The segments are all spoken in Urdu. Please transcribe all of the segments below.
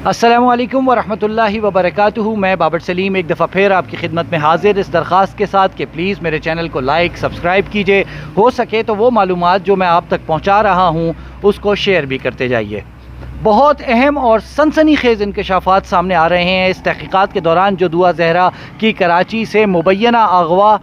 السلام علیکم ورحمۃ اللہ وبرکاتہ۔ میں بابر سلیم ایک دفعہ پھر آپ کی خدمت میں حاضر، اس درخواست کے ساتھ کہ پلیز میرے چینل کو لائک سبسکرائب کیجئے، ہو سکے تو وہ معلومات جو میں آپ تک پہنچا رہا ہوں اس کو شیئر بھی کرتے جائیے۔ بہت اہم اور سنسنی خیز انکشافات سامنے آ رہے ہیں اس تحقیقات کے دوران جو دعا زہرا کی کراچی سے مبینہ اغوا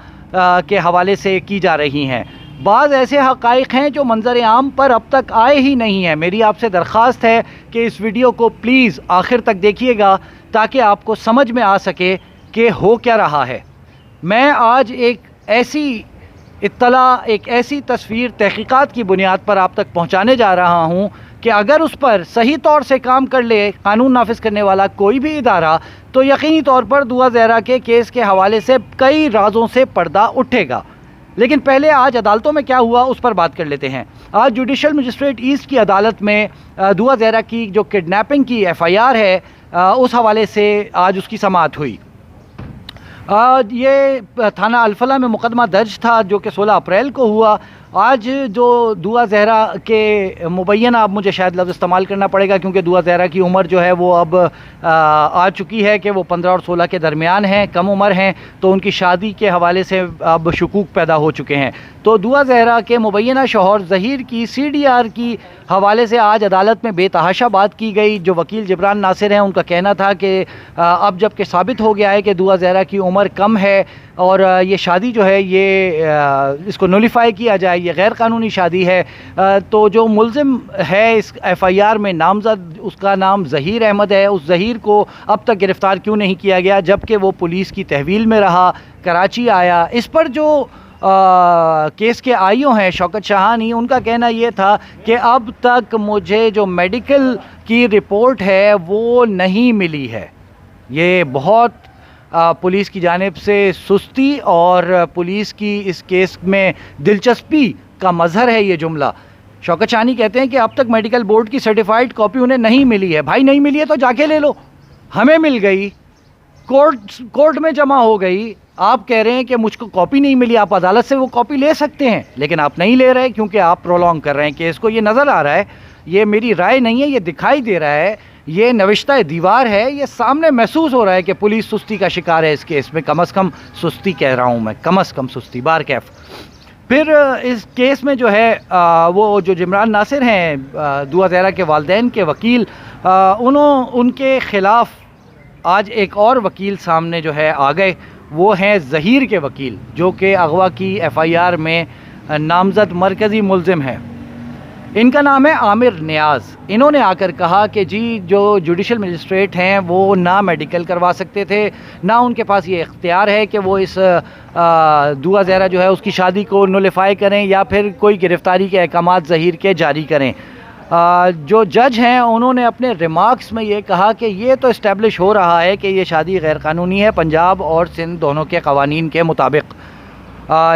کے حوالے سے کی جا رہی ہیں۔ بعض ایسے حقائق ہیں جو منظر عام پر اب تک آئے ہی نہیں ہیں۔ میری آپ سے درخواست ہے کہ اس ویڈیو کو پلیز آخر تک دیکھیے گا تاکہ آپ کو سمجھ میں آ سکے کہ ہو کیا رہا ہے۔ میں آج ایک ایسی اطلاع، ایک ایسی تصویر تحقیقات کی بنیاد پر آپ تک پہنچانے جا رہا ہوں کہ اگر اس پر صحیح طور سے کام کر لے قانون نافذ کرنے والا کوئی بھی ادارہ تو یقینی طور پر دعا زہرا کے کیس کے حوالے سے کئی رازوں سے پردہ اٹھے گا۔ لیکن پہلے آج عدالتوں میں کیا ہوا اس پر بات کر لیتے ہیں۔ آج جوڈیشل مجسٹریٹ ایسٹ کی عدالت میں دعا زہرا کی جو کڈنیپنگ کی FIR ہے اس حوالے سے آج اس کی سماعت ہوئی۔ یہ تھانہ الفلاح میں مقدمہ درج تھا جو کہ 16 اپریل کو ہوا۔ آج جو دعا زہرا کے مبینہ، اب مجھے شاید لفظ استعمال کرنا پڑے گا کیونکہ دعا زہرا کی عمر جو ہے وہ اب آ چکی ہے کہ وہ 15 اور 16 کے درمیان ہیں، کم عمر ہیں، تو ان کی شادی کے حوالے سے اب شکوک پیدا ہو چکے ہیں۔ تو دعا زہرا کے مبینہ شوہر ظہیر کی CDR کی حوالے سے آج عدالت میں بے تحاشا بات کی گئی۔ جو وکیل جبران ناصر ہیں ان کا کہنا تھا کہ اب جب کہ ثابت ہو گیا ہے کہ دعا زہرا کی عمر کم ہے اور یہ شادی جو ہے یہ اس کو نولیفائی کیا جائے، یہ غیر قانونی شادی ہے، تو جو ملزم ہے اس FIR میں نامزد، اس کا نام ظہیر احمد ہے، اس ظہیر کو اب تک گرفتار کیوں نہیں کیا گیا جبکہ وہ پولیس کی تحویل میں رہا، کراچی آیا۔ اس پر جو کیس کے IO ہیں شوکت شاہانی، ان کا کہنا یہ تھا کہ اب تک مجھے جو میڈیکل کی رپورٹ ہے وہ نہیں ملی ہے۔ یہ بہت پولیس کی جانب سے سستی اور پولیس کی اس کیس میں دلچسپی کا مظہر ہے یہ جملہ۔ شوکت شاہانی کہتے ہیں کہ اب تک میڈیکل بورڈ کی سرٹیفائیڈ کاپی انہیں نہیں ملی ہے۔ بھائی نہیں ملی ہے تو جا کے لے لو، ہمیں مل گئی، کورٹ میں جمع ہو گئی، آپ کہہ رہے ہیں کہ مجھ کو کاپی نہیں ملی، آپ عدالت سے وہ کاپی لے سکتے ہیں لیکن آپ نہیں لے رہے کیونکہ آپ پرولونگ کر رہے ہیں کیس کو۔ یہ نظر آ رہا ہے، یہ میری رائے نہیں ہے، یہ دکھائی دے رہا ہے، یہ نوشتہ دیوار ہے، یہ سامنے محسوس ہو رہا ہے کہ پولیس سستی کا شکار ہے اس کیس میں۔ کم از کم سستی کہہ رہا ہوں میں، کم از کم سستی، بار کیف۔ پھر اس کیس میں جو ہے وہ جو جبران ناصر ہیں دعا زہرا کے والدین کے وکیل، ان کے خلاف آج ایک اور وکیل سامنے جو ہے آ گئے، وہ ہیں ظہیر کے وکیل جو کہ اغوا کی FIR میں نامزد مرکزی ملزم ہیں۔ ان کا نام ہے عامر نیاز۔ انہوں نے آ کر کہا کہ جی جو جوڈیشل مجسٹریٹ ہیں وہ نہ میڈیکل کروا سکتے تھے، نہ ان کے پاس یہ اختیار ہے کہ وہ اس دعا زہرا جو ہے اس کی شادی کو نولیفائی کریں یا پھر کوئی گرفتاری کے احکامات ظہیر کے جاری کریں۔ جو جج ہیں انہوں نے اپنے ریمارکس میں یہ کہا کہ یہ تو اسٹیبلش ہو رہا ہے کہ یہ شادی غیر قانونی ہے پنجاب اور سندھ دونوں کے قوانین کے مطابق،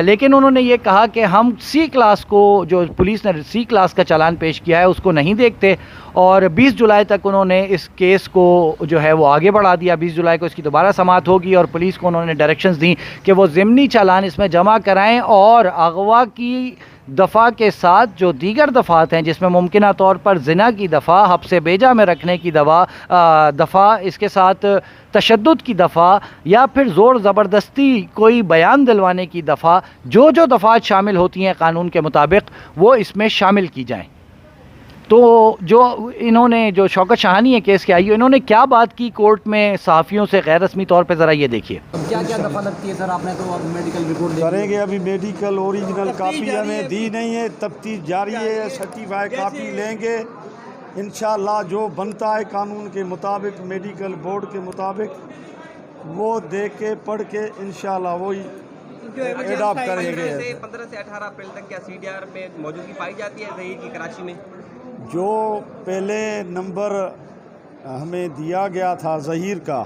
لیکن انہوں نے یہ کہا کہ ہم C کلاس کو، جو پولیس نے C کلاس کا چالان پیش کیا ہے اس کو نہیں دیکھتے، اور 20 جولائی تک انہوں نے اس کیس کو جو ہے وہ آگے بڑھا دیا۔ 20 جولائی کو اس کی دوبارہ سماعت ہوگی اور پولیس کو انہوں نے ڈائریکشنز دیں کہ وہ ضمنی چالان اس میں جمع کرائیں اور اغوا کی دفعہ کے ساتھ جو دیگر دفعات ہیں جس میں ممکنہ طور پر زنا کی دفعہ، حبس بیجا میں رکھنے کی دفعہ، اس کے ساتھ تشدد کی دفعہ یا پھر زور زبردستی کوئی بیان دلوانے کی دفعہ، جو دفعات شامل ہوتی ہیں قانون کے مطابق وہ اس میں شامل کی جائیں۔ تو جو انہوں نے، جو شوکت شاہانی ہے کیس کے IO، انہوں نے کیا بات کی کورٹ میں صحافیوں سے غیر رسمی طور پہ، ذرا یہ دیکھیے۔ کیا دفعہ لگتی ہے سر؟ آپ نے تو اب میڈیکل رپورٹ کریں گے، ابھی میڈیکل اوریجنل کاپی ہمیں دی نہیں ہے، تفتیش جاری ہے، سرٹیفائی کاپی لیں گے انشاءاللہ، جو بنتا ہے قانون کے مطابق، میڈیکل بورڈ کے مطابق وہ دیکھ کے پڑھ کے انشاءاللہ وہی ایڈاپٹ کریں گے۔ 15 سے 18 اپریل تک کیا CDR میں موجودگی پائی جاتی ہے ظہیر کی کراچی میں؟ جو پہلے نمبر ہمیں دیا گیا تھا ظہیر کا،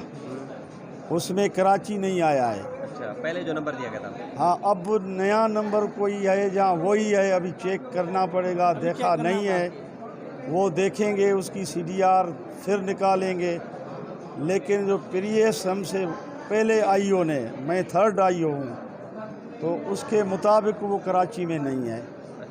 اس میں کراچی نہیں آیا ہے۔ اچھا، پہلے جو نمبر دیا گیا تھا، ہاں، اب نیا نمبر کوئی ہے جہاں وہی ہے، ابھی چیک کرنا پڑے گا، دیکھا نہیں ہے، وہ دیکھیں گے، اس کی CDR پھر نکالیں گے۔ لیکن جو پریس ہم سے پہلے IO نے، میں 3rd IO ہوں، تو اس کے مطابق وہ کراچی میں نہیں ہے۔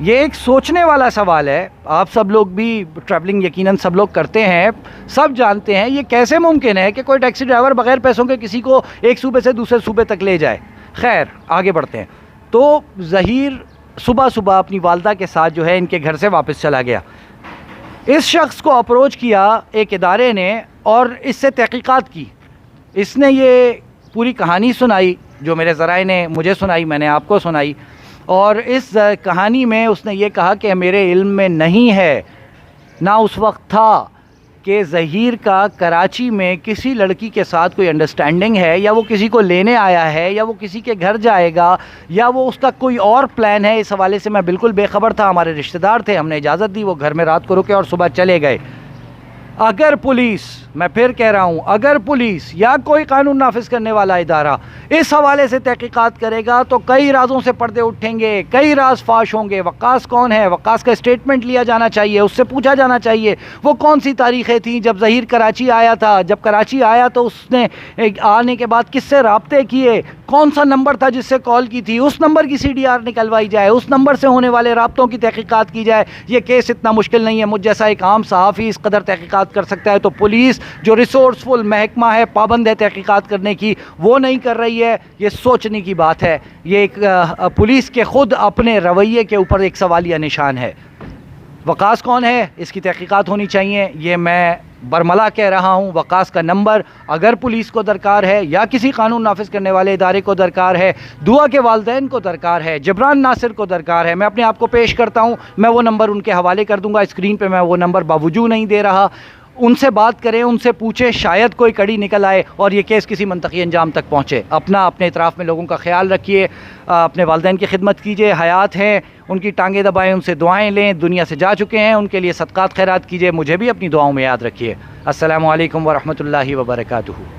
یہ ایک سوچنے والا سوال ہے. آپ سب لوگ بھی ٹریولنگ یقیناً سب لوگ کرتے ہیں, سب جانتے ہیں یہ کیسے ممکن ہے کہ کوئی ٹیکسی ڈرائیور بغیر پیسوں کے کسی کو ایک صوبے سے دوسرے صوبے تک لے جائے. خیر آگے بڑھتے ہیں. تو ظہیر صبح صبح اپنی والدہ کے ساتھ جو ہے ان کے گھر سے واپس چلا گیا. اس شخص کو اپروچ کیا ایک ادارے نے اور اس سے تحقیقات کی. اس نے یہ پوری کہانی سنائی جو میرے ذرائع نے مجھے سنائی, میں نے آپ کو سنائی, اور اس کہانی میں اس نے یہ کہا کہ میرے علم میں نہیں ہے, نہ اس وقت تھا کہ ظہیر کا کراچی میں کسی لڑکی کے ساتھ کوئی انڈرسٹینڈنگ ہے, یا وہ کسی کو لینے آیا ہے, یا وہ کسی کے گھر جائے گا, یا وہ اس کا کوئی اور پلان ہے. اس حوالے سے میں بالکل بے خبر تھا. ہمارے رشتہ دار تھے, ہم نے اجازت دی, وہ گھر میں رات کو رکے اور صبح چلے گئے. اگر پولیس, میں پھر کہہ رہا ہوں, اگر پولیس یا کوئی قانون نافذ کرنے والا ادارہ اس حوالے سے تحقیقات کرے گا تو کئی رازوں سے پردے اٹھیں گے, کئی راز فاش ہوں گے. وقاص کون ہے؟ وقاص کا اسٹیٹمنٹ لیا جانا چاہیے, اس سے پوچھا جانا چاہیے وہ کون سی تاریخیں تھیں جب ظہیر کراچی آیا تھا. جب کراچی آیا تو اس نے آنے کے بعد کس سے رابطے کیے, کون سا نمبر تھا جس سے کال کی تھی, اس نمبر کی CDR نکلوائی جائے, اس نمبر سے ہونے والے رابطوں کی تحقیقات کی جائے. یہ کیس اتنا مشکل نہیں ہے. مجھ جیسا ایک عام صحافی اس قدر تحقیقات کر سکتا ہے, تو پولیس جو ریسورسفل محکمہ ہے, پابند ہے تحقیقات کرنے کی, وہ نہیں کر رہی ہے. یہ سوچنے کی بات ہے. یہ ایک پولیس کے خود اپنے رویے کے اوپر ایک سوالیہ نشان ہے. وقاص کون ہے, اس کی تحقیقات ہونی چاہیے. یہ میں برملا کہہ رہا ہوں. وقاص کا نمبر اگر پولیس کو درکار ہے, یا کسی قانون نافذ کرنے والے ادارے کو درکار ہے, دعا کے والدین کو درکار ہے, جبران ناصر کو درکار ہے, میں اپنے آپ کو پیش کرتا ہوں. میں وہ نمبر ان کے حوالے کر دوں گا. اسکرین پہ میں وہ نمبر باوجود نہیں دے رہا. ان سے بات کریں, ان سے پوچھیں, شاید کوئی کڑی نکل آئے اور یہ کیس کسی منطقی انجام تک پہنچے. اپنے اطراف میں لوگوں کا خیال رکھیے, اپنے والدین کی خدمت کیجیے. حیات ہیں, ان کی ٹانگیں دبائیں, ان سے دعائیں لیں. دنیا سے جا چکے ہیں, ان کے لیے صدقات خیرات کیجیے. مجھے بھی اپنی دعاؤں میں یاد رکھیے. السلام علیکم ورحمۃ اللہ وبرکاتہ.